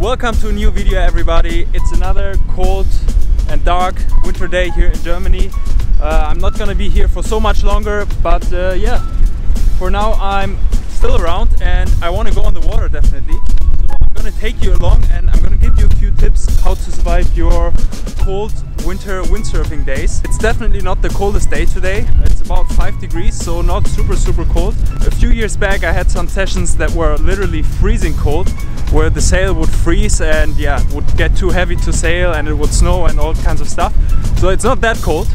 Welcome to a new video, everybody. It's another cold and dark winter day here in Germany. I'm not gonna be here for so much longer, but yeah, for now I'm still around and I want to go on the water definitely. So I'm gonna take you along and I'm gonna give you a few tips how to survive your cold winter windsurfing days. It's definitely not the coldest day today. It's about 5 degrees, so not super cold. A few years back I had some sessions that were literally freezing cold, where the sail would freeze and yeah, would get too heavy to sail and it would snow and all kinds of stuff. So it's not that cold,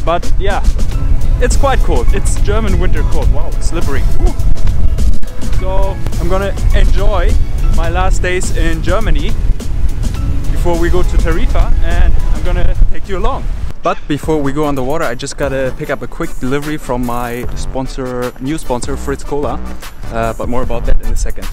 but yeah, it's quite cold. It's German winter cold. Wow, it's slippery. Ooh. So I'm gonna enjoy my last days in Germany before we go to Tarifa, and I'm gonna take you along. But before we go on the water, I just gotta pick up a quick delivery from my sponsor, new sponsor, Fritz Cola. But more about that in a second.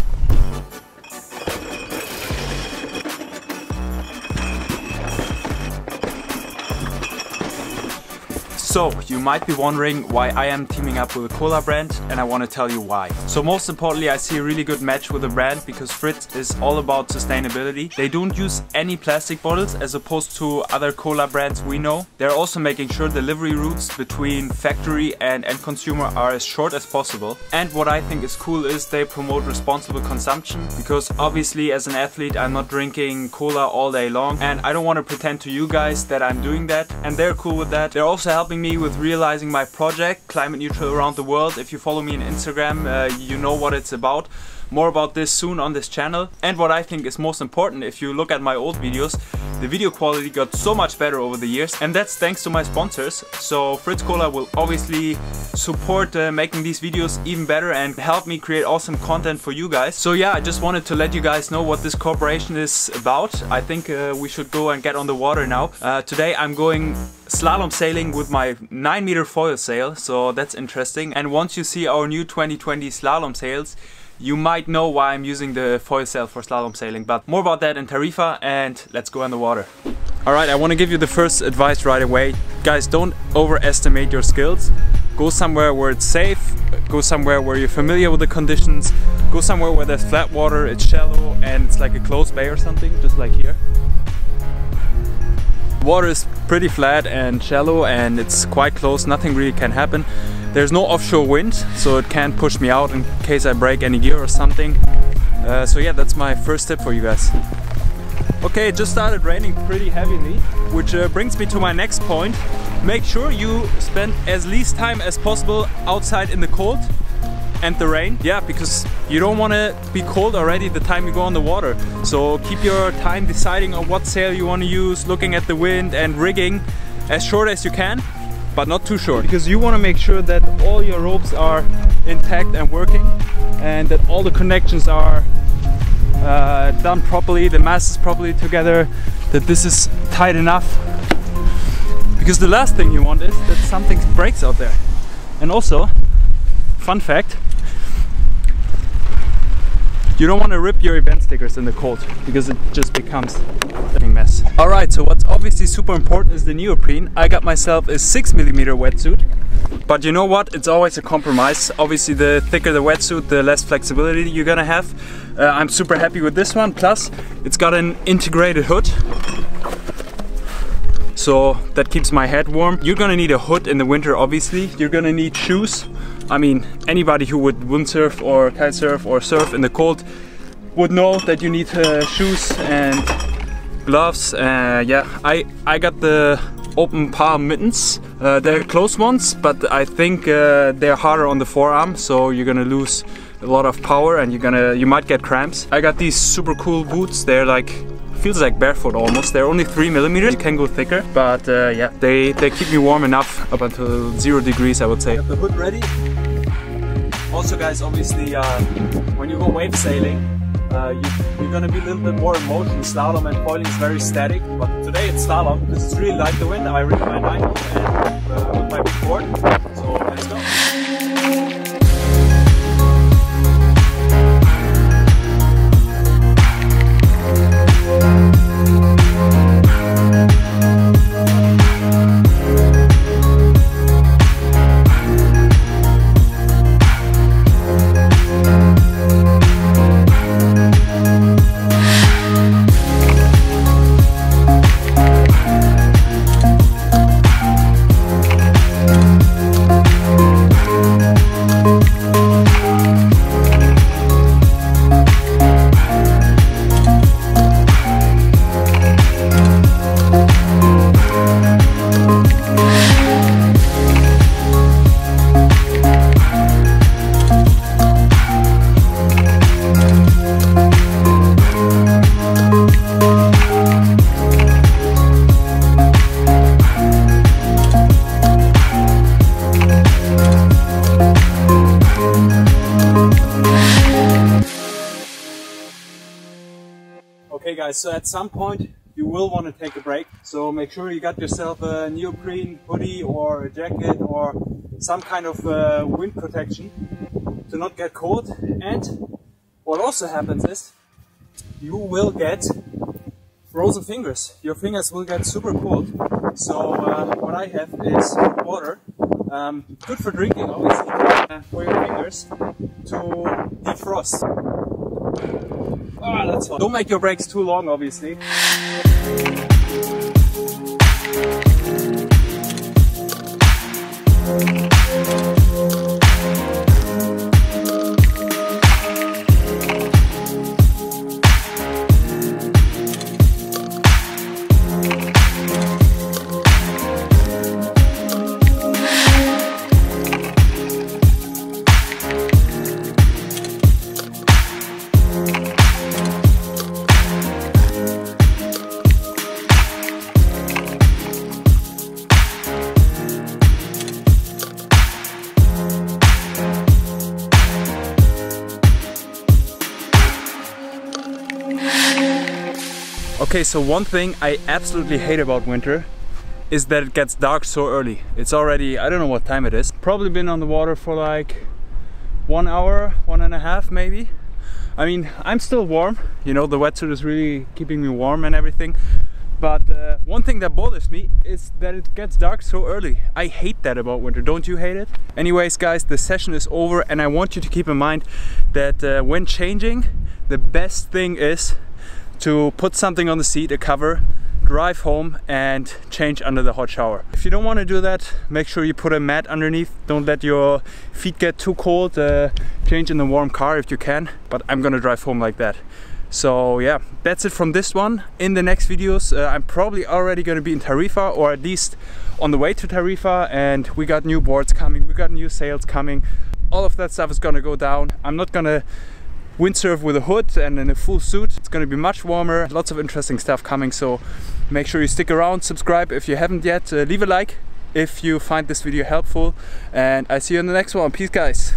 So, you might be wondering why I am teaming up with a cola brand, and I want to tell you why. So most importantly, I see a really good match with the brand because Fritz is all about sustainability. They don't use any plastic bottles as opposed to other cola brands we know. They're also making sure delivery routes between factory and end consumer are as short as possible. And what I think is cool is they promote responsible consumption, because obviously as an athlete I'm not drinking cola all day long and I don't want to pretend to you guys that I'm doing that, and they're cool with that. They're also helping me with realizing my project, Climate Neutral Around the World. If you follow me on Instagram, you know what it's about. More about this soon on this channel. And what I think is most important, if you look at my old videos, the video quality got so much better over the years, and that's thanks to my sponsors. So Fritz Cola will obviously support making these videos even better and help me create awesome content for you guys. So yeah, I just wanted to let you guys know what this cooperation is about. I think we should go and get on the water now. Today I'm going slalom sailing with my 9-meter foil sail, so that's interesting. And once you see our new 2020 slalom sails, you might know why I'm using the foil sail for slalom sailing, but more about that in Tarifa, and let's go on the water. Alright, I want to give you the first advice right away. Guys, don't overestimate your skills. Go somewhere where it's safe, go somewhere where you're familiar with the conditions, go somewhere where there's flat water, it's shallow, and it's like a closed bay or something, just like here. Water is pretty flat and shallow and it's quite close, nothing really can happen. There's no offshore wind, so it can't push me out in case I break any gear or something. So yeah, that's my first tip for you guys. Okay, it just started raining pretty heavily, which brings me to my next point. Make sure you spend as least time as possible outside in the cold and the rain. Yeah, because you don't want to be cold already the time you go on the water. So keep your time deciding on what sail you want to use, looking at the wind and rigging as short as you can, but not too short, because you want to make sure that all your ropes are intact and working, and that all the connections are done properly, the mast is properly together, that this is tight enough, because the last thing you want is that something breaks out there. And also, fun fact, you don't want to rip your event stickers in the cold, because it just becomes a mess. Alright, so what's obviously super important is the neoprene. I got myself a 6mm wetsuit, but you know what? It's always a compromise. Obviously the thicker the wetsuit, the less flexibility you're gonna have. I'm super happy with this one, plus it's got an integrated hood, so that keeps my head warm. You're gonna need a hood in the winter, obviously. You're gonna need shoes. I mean, anybody who would windsurf or kitesurf or surf in the cold would know that you need shoes and gloves. Yeah, I got the open palm mittens. They're close ones, but I think they're harder on the forearm, so you're gonna lose a lot of power and you might get cramps. I got these super cool boots. They're like, feels like barefoot almost. They're only 3mm. You can go thicker, but yeah, they keep me warm enough up until 0 degrees, I would say. Got the hood ready. Also guys, obviously when you go wave sailing, you're gonna be a little bit more in motion. Slalom and foiling is very static, but today it's slalom because it's really like the wind. I rig my 9 and with my big board, so let's go. guys, so at some point you will want to take a break, so make sure you got yourself a neoprene hoodie or a jacket or some kind of wind protection to not get cold. And what also happens is you will get frozen fingers. Your fingers will get super cold. So what I have is water, good for drinking obviously, for your fingers to defrost. Oh, that's fun. Don't make your breaks too long obviously. Okay, so one thing I absolutely hate about winter is that it gets dark so early. It's already, I don't know what time it is. Probably been on the water for like 1 hour, 1.5 maybe. I mean, I'm still warm, you know, the wetsuit is really keeping me warm and everything. But one thing that bothers me is that it gets dark so early. I hate that about winter, don't you hate it? Anyways guys, the session is over and I want you to keep in mind that when changing, the best thing is to put something on the seat, a cover, drive home and change under the hot shower. If you don't want to do that, make sure you put a mat underneath. Don't let your feet get too cold. Change in the warm car if you can, but I'm gonna drive home like that. So yeah, that's it from this one. In the next videos, I'm probably already gonna be in Tarifa, or at least on the way to Tarifa, and we got new boards coming, we got new sails coming. All of that stuff is gonna go down. I'm not gonna windsurf with a hood and in a full suit. It's going to be much warmer, lots of interesting stuff coming, so make sure you stick around, subscribe if you haven't yet, leave a like if you find this video helpful, and I see you in the next one. Peace guys.